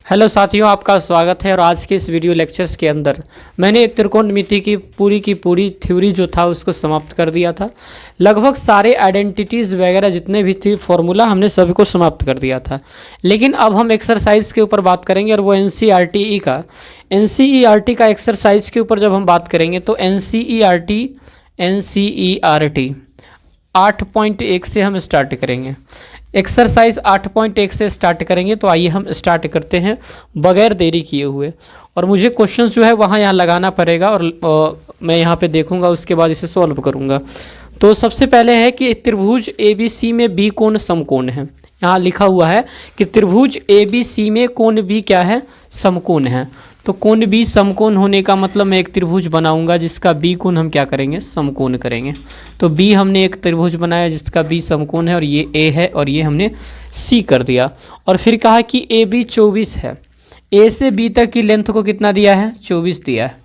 Hello साथियों, आपका स्वागत है। और आज के इस वीडियो लेक्चर्स के अंदर मैंने त्रिकोणमिति की पूरी थ्योरी जो था उसको समाप्त कर दिया था। लगभग सारे आइडेंटिटीज़ वगैरह जितने भी थी फॉर्मूला हमने सभी को समाप्त कर दिया था। लेकिन अब हम एक्सरसाइज के ऊपर बात करेंगे और वो एनसीईआरटी का एक्सरसाइज के ऊपर जब हम बात करेंगे तो एनसीईआरटी 8.1 से हम स्टार्ट करेंगे। एक्सरसाइज 8.1 से स्टार्ट करेंगे। तो आइए हम स्टार्ट करते हैं बगैर देरी किए हुए। और मुझे क्वेश्चन जो है वहाँ यहाँ लगाना पड़ेगा और मैं यहाँ पे देखूँगा, उसके बाद इसे सॉल्व करूँगा। तो सबसे पहले है कि त्रिभुज ABC में बी कोण समकोण है। यहाँ लिखा हुआ है कि त्रिभुज ABC में कोण बी क्या है, समकोण है। तो कोण बी समकोण होने का मतलब मैं एक त्रिभुज बनाऊंगा जिसका बी कोण हम क्या करेंगे, समकोण करेंगे। तो बी हमने एक त्रिभुज बनाया जिसका बी समकोण है और ये ए है और ये हमने सी कर दिया। और फिर कहा कि ए बी 24 है। ए से बी तक की लेंथ को कितना दिया है, 24 दिया है।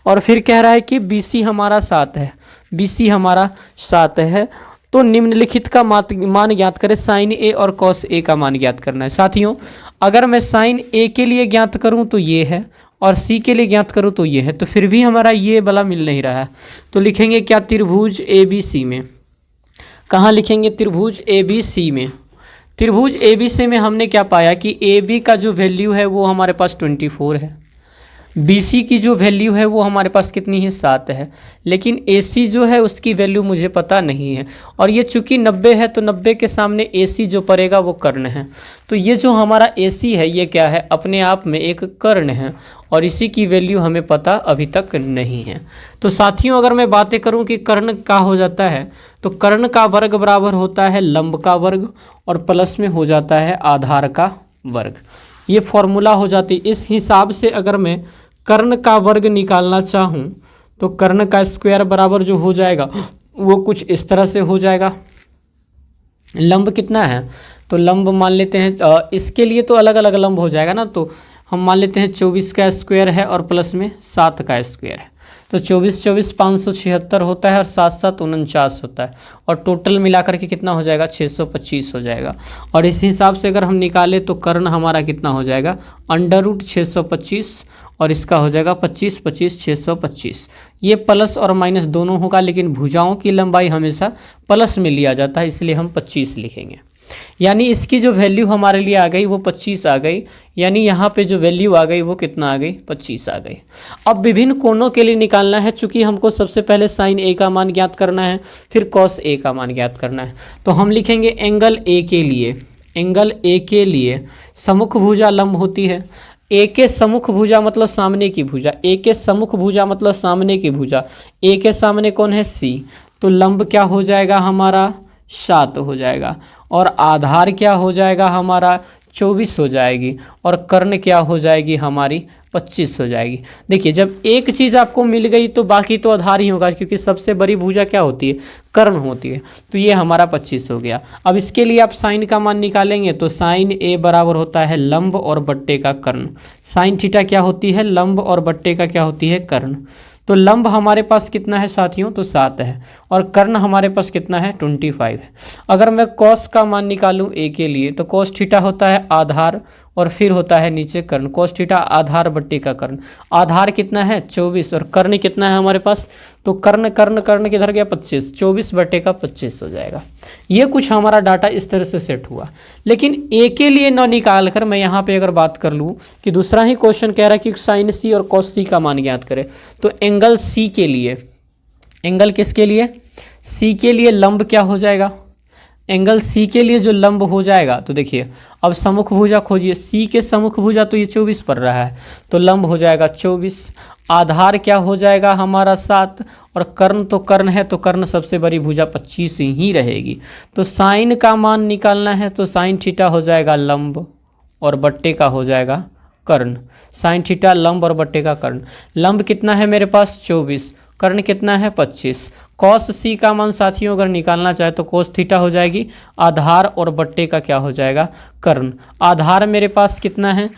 और फिर कह रहा है कि बी सी हमारा 7 है, बी सी हमारा 7 है। तो निम्नलिखित का मान ज्ञात करें। साइन ए और कॉस ए का मान ज्ञात करना है। साथियों, अगर मैं साइन ए के लिए ज्ञात करूं तो ये है और सी के लिए ज्ञात करूं तो ये है, तो फिर भी हमारा ये वाला मिल नहीं रहा है। तो लिखेंगे क्या, त्रिभुज ABC में। कहाँ लिखेंगे, त्रिभुज ABC में। त्रिभुज ABC में हमने क्या पाया कि AB का जो वैल्यू है वो हमारे पास 24 है, BC की जो वैल्यू है वो हमारे पास कितनी है, 7 है। लेकिन AC जो है उसकी वैल्यू मुझे पता नहीं है। और ये चूंकि 90 है तो 90 के सामने AC जो पड़ेगा वो कर्ण है। तो ये जो हमारा AC है ये क्या है, अपने आप में एक कर्ण है और इसी की वैल्यू हमें पता अभी तक नहीं है। तो साथियों, अगर मैं बातें करूँ कि कर्ण का हो जाता है तो कर्ण का वर्ग बराबर होता है लंब का वर्ग और प्लस में हो जाता है आधार का वर्ग। ये फॉर्मूला हो जाती है। इस हिसाब से अगर मैं कर्ण का वर्ग निकालना चाहूँ तो कर्ण का स्क्वायर बराबर जो हो जाएगा वो कुछ इस तरह से हो जाएगा। लंब कितना है, तो लंब मान लेते हैं, इसके लिए तो अलग अलग लंब हो जाएगा ना। तो हम मान लेते हैं 24 का स्क्वायर है और प्लस में 7 का स्क्वायर है। तो 24 576 होता है और 7 7 49 होता है। और टोटल मिलाकर के कितना हो जाएगा, 625 हो जाएगा। और इस हिसाब से अगर हम निकालें तो कर्ण हमारा कितना हो जाएगा, √625 और इसका हो जाएगा 25 25 625। ये प्लस और माइनस दोनों होगा, लेकिन भुजाओं की लंबाई हमेशा प्लस में लिया जाता है, इसलिए हम 25 लिखेंगे। यानी इसकी जो वैल्यू हमारे लिए आ गई वो 25 आ गई। यानी यहाँ पे जो वैल्यू आ गई वो कितना आ गई, 25 आ गई। अब विभिन्न कोणों के लिए निकालना है। चूंकि हमको सबसे पहले साइन ए का मान ज्ञात करना है, फिर कॉस ए का मान ज्ञात करना है। तो हम लिखेंगे एंगल ए के लिए सम्मुख भुजा लंब होती है। ए के सम्मुख भुजा मतलब सामने की भुजा, ए के सम्मुख भुजा मतलब सामने की भुजा। ए के सामने कौन है, सी। तो लंब क्या हो जाएगा हमारा, 7 हो जाएगा। और आधार क्या हो जाएगा हमारा, 24 हो जाएगी। और कर्ण क्या हो जाएगी हमारी, 25 हो जाएगी। देखिए, जब एक चीज़ आपको मिल गई तो बाकी तो आधार ही होगा, क्योंकि सबसे बड़ी भुजा क्या होती है, कर्ण होती है। तो ये हमारा 25 हो गया। अब इसके लिए आप साइन का मान निकालेंगे तो साइन ए बराबर होता है लंब और बट्टे का कर्ण। साइन थीटा क्या होती है, लंब और बट्टे का क्या होती है, कर्ण। तो लंब हमारे पास कितना है साथियों, तो 7 है। और कर्ण हमारे पास कितना है, 25 है। अगर मैं कॉस का मान निकालूं ए के लिए तो कॉस थीटा होता है आधार और फिर होता है नीचे कर्ण। कॉस थीटा आधार बट्टे का कर्ण। आधार कितना है, 24 और कर्ण कितना है हमारे पास, तो कर्ण किधर गया, 25। 24 बट्टे का 25 हो जाएगा। ये कुछ हमारा डाटा इस तरह से सेट हुआ। लेकिन ए के लिए न निकाल कर मैं यहाँ पे अगर बात कर लूँ कि दूसरा ही क्वेश्चन कह रहा है कि साइन सी और कॉस सी का मान ज्ञात करें, तो एंगल सी के लिए, एंगल किसके लिए, सी के लिए लंब क्या हो जाएगा, एंगल सी के लिए जो लंब हो जाएगा, तो देखिए अब सम्मुख भुजा खोजिए। सी के सम्मुख भुजा तो ये 24 पड़ रहा है, तो लंब हो जाएगा 24। आधार क्या हो जाएगा हमारा 7 और कर्ण तो कर्ण है, तो कर्ण सबसे बड़ी भुजा 25 ही रहेगी। तो साइन का मान निकालना है तो साइन थीटा हो जाएगा लंब और बट्टे का हो जाएगा कर्ण। साइन थीटा लंब और बट्टे का कर्ण। लंब कितना है मेरे पास, 24। कर्ण कितना है, 25। कॉस सी का मान साथियों अगर निकालना चाहे तो कोस थीटा हो जाएगी आधार और बट्टे का क्या हो जाएगा, कर्ण। आधार मेरे पास कितना है,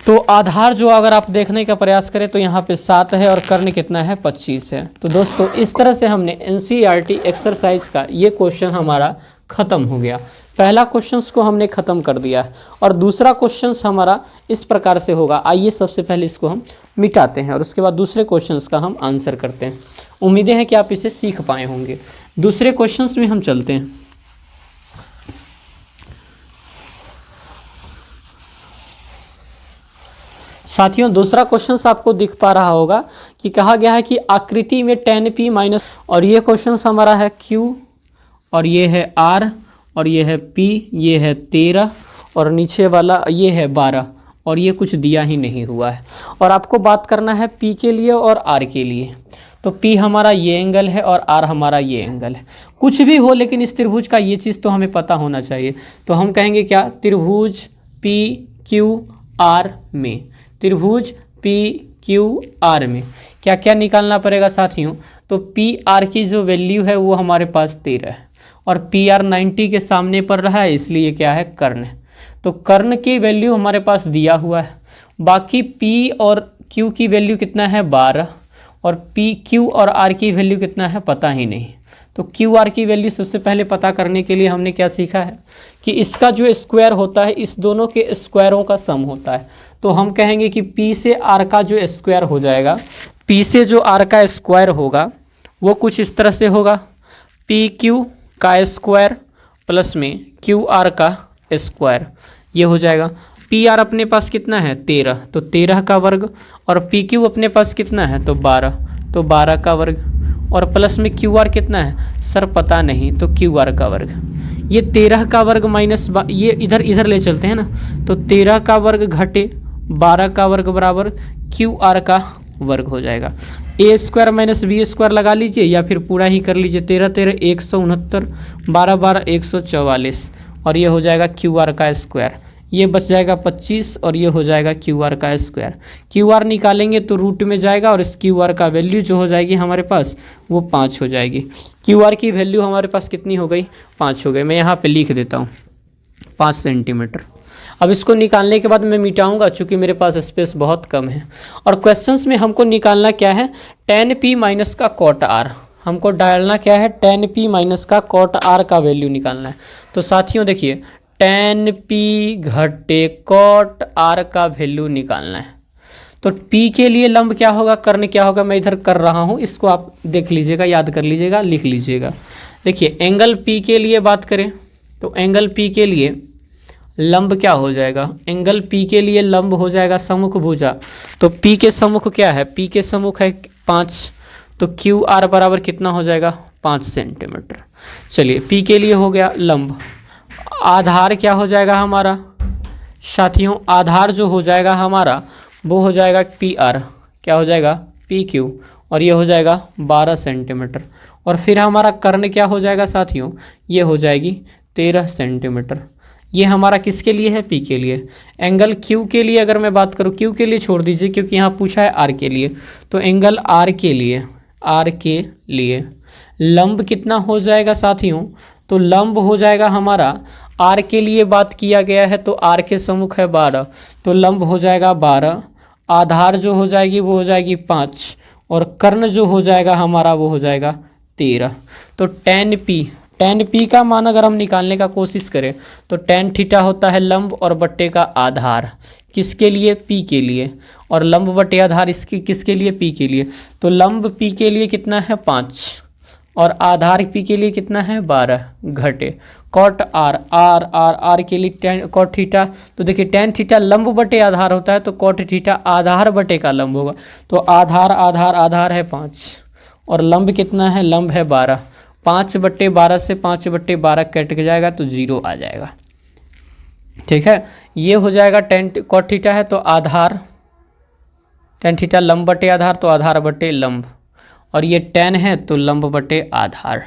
तो आधार जो अगर आप देखने का प्रयास करें तो यहाँ पे 7 है और कर्ण कितना है, 25 है। तो दोस्तों, इस तरह से हमने एनसीईआरटी एक्सरसाइज का ये क्वेश्चन हमारा ख़त्म हो गया। पहला क्वेश्चन को हमने ख़त्म कर दिया है और दूसरा क्वेश्चन हमारा इस प्रकार से होगा। आइए सबसे पहले इसको हम मिटाते हैं और उसके बाद दूसरे क्वेश्चन का हम आंसर करते हैं। उम्मीदें हैं कि आप इसे सीख पाए होंगे। दूसरे क्वेश्चन में हम चलते हैं। साथियों, दूसरा क्वेश्चन आपको दिख पा रहा होगा कि कहा गया है कि आकृति में tan p माइनस, और ये क्वेश्चन हमारा है q और ये है r और ये है p, ये है 13 और नीचे वाला ये है 12 और ये कुछ दिया ही नहीं हुआ है। और आपको बात करना है p के लिए और r के लिए। तो p हमारा ये एंगल है और r हमारा ये एंगल है। कुछ भी हो लेकिन इस त्रिभुज का ये चीज़ तो हमें पता होना चाहिए। तो हम कहेंगे क्या, त्रिभुज p q r में, त्रिभुज पी क्यू आर में क्या क्या निकालना पड़ेगा साथियों। तो पी आर की जो वैल्यू है वो हमारे पास 13 है और पी आर 90 के सामने पड़ रहा है, इसलिए क्या है, कर्ण। तो कर्ण की वैल्यू हमारे पास दिया हुआ है। बाकी पी और क्यू की वैल्यू कितना है, 12, और पी क्यू और आर की वैल्यू कितना है, पता ही नहीं। तो क्यू आर की वैल्यू सबसे पहले पता करने के लिए हमने क्या सीखा है कि इसका जो स्क्वायर होता है इस दोनों के स्क्वायरों का सम होता है। तो हम कहेंगे कि P से R का जो स्क्वायर हो जाएगा, P से जो R का स्क्वायर होगा वो कुछ इस तरह से होगा, PQ का स्क्वायर प्लस में QR का स्क्वायर, ये हो जाएगा। PR अपने पास कितना है, 13, तो 13 का वर्ग, और PQ अपने पास कितना है, तो 12, तो 12 का वर्ग, और प्लस में QR कितना है, सर पता नहीं, तो QR का वर्ग। ये 13 का वर्ग माइनस ये इधर इधर ले चलते हैं ना, तो 13 का वर्ग घटे 12 का वर्ग बराबर QR का वर्ग हो जाएगा। ए स्क्वायर माइनस बी स्क्वायर लगा लीजिए या फिर पूरा ही कर लीजिए, 13 13 169, 12 12 144, और ये हो जाएगा QR का स्क्वायर। ये बच जाएगा 25 और ये हो जाएगा QR का स्क्वायर। QR निकालेंगे तो रूट में जाएगा और इस QR का वैल्यू जो हो जाएगी हमारे पास वो 5 हो जाएगी। QR की वैल्यू हमारे पास कितनी हो गई, 5 हो गई। मैं यहाँ पे लिख देता हूँ 5 सेंटीमीटर। अब इसको निकालने के बाद मैं मिटाऊंगा चूँकि मेरे पास स्पेस बहुत कम है। और क्वेश्चंस में हमको निकालना क्या है, tan p माइनस का cot r। हमको डालना क्या है, tan p माइनस का cot r का वैल्यू निकालना है। तो साथियों देखिए, tan p घटे cot r का वैल्यू निकालना है। तो p के लिए लंब क्या होगा, कर्ण क्या होगा, मैं इधर कर रहा हूँ, इसको आप देख लीजिएगा, याद कर लीजिएगा, लिख लीजिएगा। देखिए एंगल p के लिए बात करें तो एंगल p के लिए लंब क्या हो जाएगा, एंगल P के लिए लंब हो जाएगा सम्मुख भुजा। तो P के सम्मुख क्या है, P के सम्मुख है 5, तो QR बराबर कितना हो जाएगा, 5 सेंटीमीटर। चलिए P के लिए हो गया लंब। आधार क्या हो जाएगा हमारा साथियों, आधार जो हो जाएगा हमारा वो हो जाएगा PR, क्या हो जाएगा, PQ, और ये हो जाएगा 12 सेंटीमीटर। और फिर हमारा कर्ण क्या हो जाएगा साथियों, ये हो जाएगी 13 सेंटीमीटर। ये हमारा किसके लिए है, P के लिए। एंगल Q के लिए अगर मैं बात करूँ, Q के लिए छोड़ दीजिए क्योंकि यहाँ पूछा है R के लिए। तो एंगल R के लिए लंब कितना हो जाएगा साथियों, तो लंब हो जाएगा हमारा, R के लिए बात किया गया है तो R के सम्मुख है 12, तो लंब हो जाएगा 12। आधार जो हो जाएगी वो हो जाएगी 5, और कर्ण जो हो जाएगा हमारा वो हो जाएगा 13। तो tan p का मान अगर हम निकालने का कोशिश करें तो tan थीटा होता है लंब और बट्टे का आधार, किसके लिए, P के लिए, और लंब बटे आधार इसकी किसके लिए, P के लिए। तो लंब P के लिए कितना है 5 और आधार P के लिए कितना है 12 घटे cot r के लिए cot थीटा। तो देखिए tan थीटा लंब बटे आधार होता है तो cot थीटा आधार बटे का लंब होगा। तो आधार है 5 और लंब कितना है, लंब है 12। 5/12 से 5/12 कट जाएगा तो 0 आ जाएगा, ठीक है। ये हो जाएगा tan cot थीटा है तो आधार, tan थीटा लंब बटे आधार तो आधार बटे लंब, और ये tan है तो लंब बटे आधार।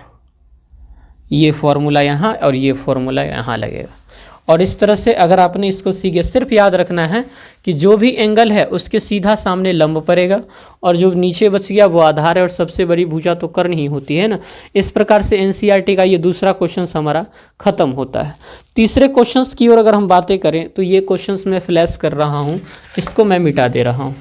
ये फॉर्मूला यहाँ और ये फॉर्मूला यहाँ लगेगा। और इस तरह से अगर आपने इसको सीखे, सिर्फ याद रखना है कि जो भी एंगल है उसके सीधा सामने लंब पड़ेगा और जो नीचे बच गया वो आधार है, और सबसे बड़ी भुजा तो कर्ण ही होती है ना। इस प्रकार से एनसीईआरटी का ये दूसरा क्वेश्चन हमारा खत्म होता है। तीसरे क्वेश्चन की ओर अगर हम बातें करें तो ये क्वेश्चन मैं फ्लैश कर रहा हूँ, इसको मैं मिटा दे रहा हूँ।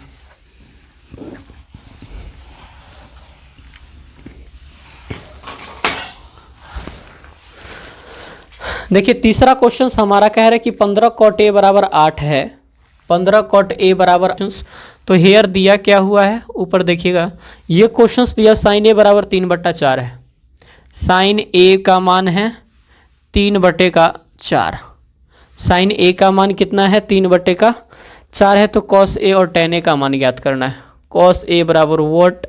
देखिए तीसरा क्वेश्चन हमारा कह रहा है कि 15 कॉट ए बराबर 8 है, 15 कॉट ए बराबर, तो हेयर दिया क्या हुआ है, ऊपर देखिएगा ये क्वेश्चंस दिया साइन ए बराबर 3/4 है, साइन ए का मान है 3/4, साइन ए का मान कितना है 3/4 है, तो कॉस ए और टेन ए का मान ज्ञात करना है, कॉस ए बराबर वोट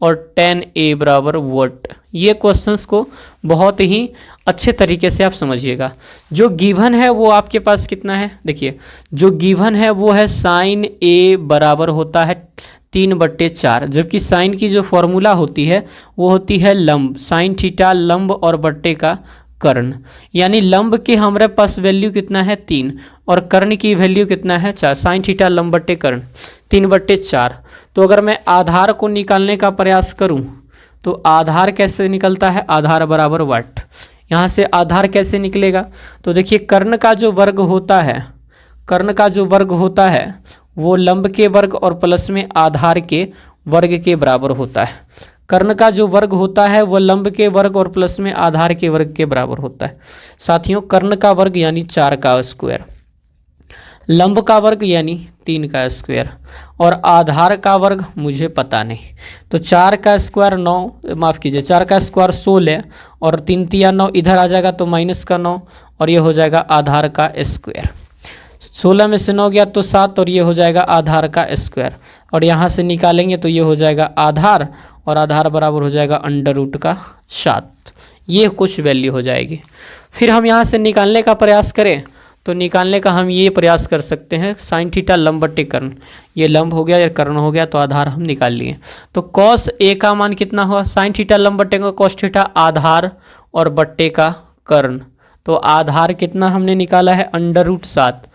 और टेन ए बराबर वोट। ये क्वेश्चंस को बहुत ही अच्छे तरीके से आप समझिएगा। जो गिवन है वो आपके पास कितना है, देखिए जो गिवन है वो है साइन ए बराबर होता है 3/4, जबकि साइन की जो फॉर्मूला होती है वो होती है लंब, साइन थीटा लंब और बट्टे का कर्ण, यानी लंब के हमारे पास वैल्यू कितना है 3 और कर्ण की वैल्यू कितना है 4, साइन थीटा लंब बट्टे कर्ण 3/4। तो अगर मैं आधार को निकालने का प्रयास करूं तो आधार कैसे निकलता है, आधार बराबर वाट, यहाँ से आधार कैसे निकलेगा, तो देखिए कर्ण का जो वर्ग होता है, कर्ण का जो वर्ग होता है वो लंब के वर्ग और प्लस में आधार के वर्ग के बराबर होता है, कर्ण का जो वर्ग होता है वो लंब के वर्ग और प्लस में आधार के वर्ग के बराबर होता है। साथियों कर्ण का वर्ग यानी 4 का स्क्वायर, लंब का वर्ग यानी 3 का स्क्वायर और आधार का वर्ग मुझे पता नहीं, तो 4 का स्क्वायर 9, माफ़ कीजिए 4 का स्क्वायर 16 और 3 तिया 9 इधर आ जाएगा तो माइनस का 9 और ये हो जाएगा आधार का स्क्वायर, 16 में से 9 गया तो 7 और ये हो जाएगा आधार का स्क्वायर, और यहाँ से निकालेंगे तो ये हो जाएगा आधार और आधार बराबर हो जाएगा √7, ये कुछ वैल्यू हो जाएगी। फिर हम यहाँ से निकालने का प्रयास करें तो निकालने का हम ये प्रयास कर सकते हैं, साइन थीटा लंब बट्टे कर्ण, ये लंब हो गया या कर्ण हो गया तो आधार हम निकाल लिए। तो कॉस ए का मान कितना हुआ, साइन थीटा लंब बट्टे का कॉस थीटा आधार और बट्टे का कर्ण, तो आधार कितना हमने निकाला है √7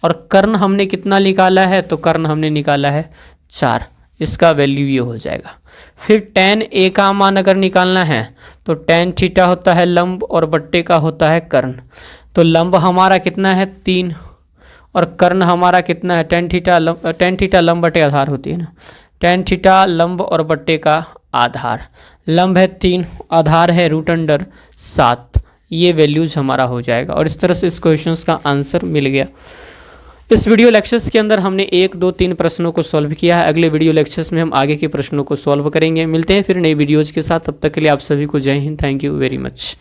और कर्ण हमने कितना निकाला है, तो कर्ण हमने निकाला है 4, इसका वैल्यू ये हो जाएगा। फिर टेन ए का मान अगर निकालना है तो टेन थीटा होता है लंब और बट्टे का होता है कर्ण, तो लंब हमारा कितना है 3 और कर्ण हमारा कितना है टेन थीटा लंब बट्टे आधार होती है ना, टेन थीटा लंब और बट्टे का आधार, लंब है 3 आधार है √7, ये वैल्यूज हमारा हो जाएगा। और इस तरह से इस क्वेश्चन का आंसर मिल गया। इस वीडियो लेक्चर्स के अंदर हमने 1, 2, 3 प्रश्नों को सॉल्व किया है। अगले वीडियो लेक्चर्स में हम आगे के प्रश्नों को सॉल्व करेंगे। मिलते हैं फिर नई वीडियोज़ के साथ, तब तक के लिए आप सभी को जय Hind, thank you very much.